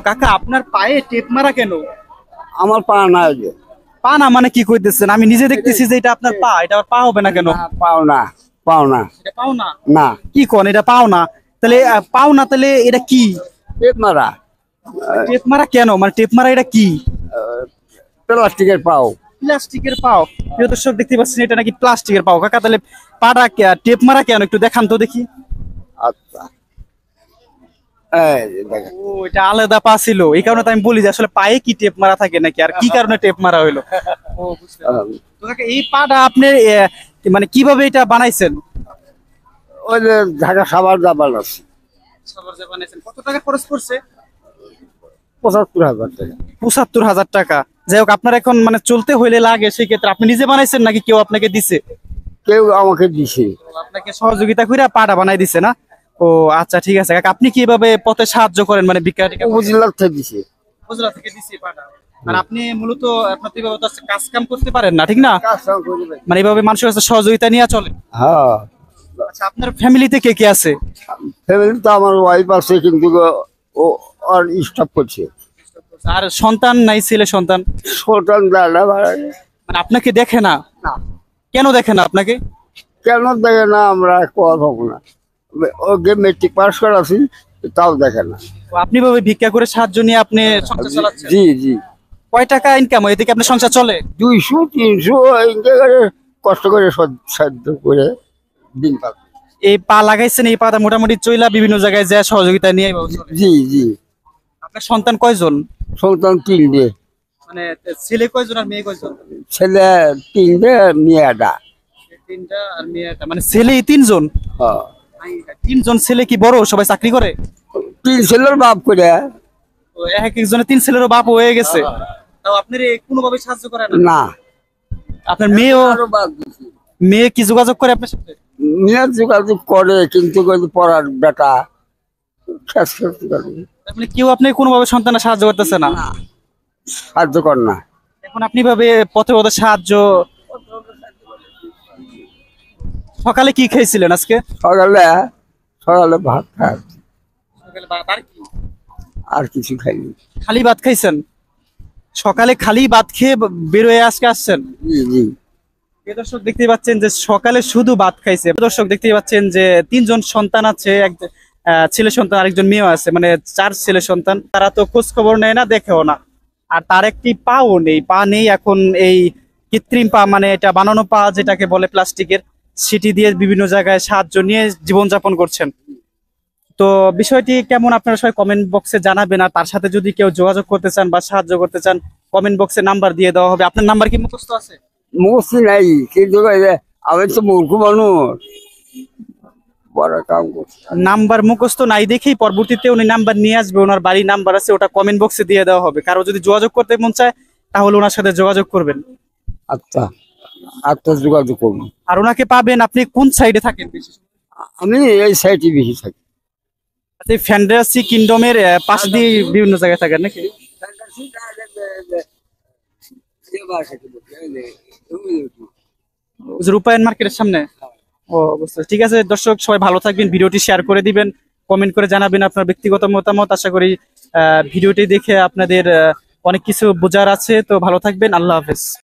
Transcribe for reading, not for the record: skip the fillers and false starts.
কাকা আপনার পায়ে টেপ মারা কেন? আমার পা না যে। পা না মানে কি কইতেছেন? আমি নিজে দেখতেছি যে এটা আপনার পা, এটা আবার পা হবে না কেন? পাও না, পাও না, এটা পাও না? না কি কোন এটা পাও না? তাহলে পাও না, তাহলে এটা কি? টেপ মারা, টেপ মারা কেন? মানে টেপ মারা এটা কি? প্লাস্টিকের পাও। প্লাস্টিকের পাও? প্রিয় দর্শক দেখতে পাচ্ছেন এটা নাকি প্লাস্টিকের পাও। কাকা তাহলে পাটা টেপ মারা কেন একটু দেখান তো দেখি। আচ্ছা, এই দেখেন। ও এটা আলাদা পা ছিল, এই কারণে তো আমি বলি যে আসলে পায়ে কি টেপ মারা থাকে নাকি, আর কি কারণে টেপ মারা হইলো। ও বুঝতে পারছি। তো কাকা এই পাটা আপনি মানে কিভাবে এটা বানাইছেন? ওই যে ঢাকা সাবার জাবাল আছে, কত টাকা খরচ করছে? ৭৫,০০০ টাকা। ৭৫,০০০ টাকা। যাই হোক, আপনার এখন মানে চলতে হইলে লাগে, সেই ক্ষেত্রে আপনি নিজে বানাইছেন নাকি কেউ আপনাকে দিছে? কেউ আমাকে দিছে। আপনাকে সহযোগিতা করে পাটা বানাই দিছে না? ও আচ্ছা ঠিক আছে কাকা, আপনি কিভাবে পথে সাহায্য করেন মানে ভিক্ষা টিক্ষা? উপজেলার থেকে দিছে। উপজেলা থেকে দিছে পাটা। আর আপনি মূলত আপনার তো এভাবে তো কাজ কাম করতে পারেন না, ঠিক না? মানে এইভাবে মানুষের কাছে সহযোগিতা নিয়ে চলে। হ্যাঁ, আচ্ছা আপনার ফ্যামিলিতে কে কে আছে? ফ্যামিলি তো আমার ওয়াইফ আছে, কিন্তু ও আর স্টপ করছে। আর সন্তান নাই? ছেলে সন্তান? সন্তান দাদা মানে আপনাকে দেখে না? কেন দেখে না আপনাকে? কেন দেখে না আমরা করবো না, ওকে মেট্রিক পাস করাছি তাও দেখে না। তো আপনি ভাবে ভিক্ষা করে সাহায্য নিয়ে আপনি সংসার চালাচ্ছেন? জি জি। কয় টাকা ইনকাম হয় এদিকে আপনার সংসার চলে? 200-300 করে কষ্ট করে সাধ্য করে দিন পার। এই পা লাগাইছেন, এই পাটা মোটামুটি চইলা বিভিন্ন জায়গায় যায় সহযোগিতা নিয়ে এইভাবে চলে। জি জি। আপনার সন্তান কয়জন? সন্তান 3টে। মানে ছেলে কয়জন আর মেয়ে কয়জন? ছেলে 3টে, মেয়েটা 3টা আর মেয়েটা, মানে ছেলে 3জন? হ্যাঁ। 3জন ছেলে কি বড় সবাই চাকরি করে? 3 ছেলের বাপ করে। তো এক একজনের 3 ছেলেরও বাপ হয়ে গেছে, তাও আপনার কোনোভাবে সাহায্য করে না? না। আপনার মেয়েও? মেয়ে কি যোগাযোগ করে আপনার সাথে? মেয়ে যোগাযোগ করে, কিন্তু পড়ার বেটা মানে কেউ আপনি কোনোভাবে সন্তানের সাহায্য করতেছে না? সাহায্য কর না। এখন আপনি ভাবে পথে পথে সাহায্য। সকালে কি খেয়েছিলেন আজকে? সকালে সকালে ভাত খাই, সকালে ভাত আর কি? আর কিছু খাইনি। খালি ভাত খাইছেন? সকালে খালি ভাত খেয়ে বের হয়ে আজকে আসছেন? জি জি। দর্শক দেখতে পাচ্ছেন যে সকালে শুধু ভাত খাইছে। দর্শক দেখতে পাচ্ছেন যে 3জন সন্তান আছে, এক ছেলে সন্তান আরেকজন মেয়ে আছে, মানে 4 ছেলে সন্তান। তারা তো খোঁজ খবর নেয় না, দেখেও না। আর তার একটি পাও নেই, পা নেই। এখন এই কৃত্রিম পা, মানে এটা বানানো পা যেটাকে বলে প্লাস্টিকের, সেটি দিয়ে বিভিন্ন জায়গায় সাহায্য নিয়ে জীবনযাপন করছেন। তো বিষয়টি কেমন আপনারা সবাই কমেন্ট বক্সে জানাবেন। আর তার সাথে যদি কেউ যোগাযোগ করতে চান বা সাহায্য করতে চান, কমেন্ট বক্সে নাম্বার দিয়ে দেওয়া হবে। আপনার নাম্বার কি মুখস্থ আছে? মুখস্থ নাই, কিন্তু আমি তো মূর্খ মানুষ, বড় কাম করছি। নাম্বার মুখস্থ নাই দেখেই পরবর্তীতে উনি নাম্বার নিয়ে আসবে, ওনার বাড়ির নাম্বার আছে, ওটা কমেন্ট বক্সে দিয়ে দেওয়া হবে। কারো যদি যোগাযোগ করতে মন চায় তাহলে ওনার সাথে যোগাযোগ করবেন। আচ্ছা আচ্ছা, যোগাযোগ করুন। আর ওনাকে পাবেন, আপনি কোন সাইডে থাকেন? আমি এই সাইডে বেশি থাকি। এই ফ্যান্টাসি কিংডমের পাশ দিয়ে বিভিন্ন জায়গায় থাকেন নাকি? রূপায়ণ মার্কেটের সামনে? ও বুঝতে ঠিক আছে। দর্শক সবাই ভালো থাকবেন, ভিডিওটি শেয়ার করে দিবেন, কমেন্ট করে জানাবেন আপনার ব্যক্তিগত মতামত। আশা করি ভিডিওটি দেখে আপনাদের অনেক কিছু বোঝার আছে। তো ভালো থাকবেন, আল্লাহ হাফেজ।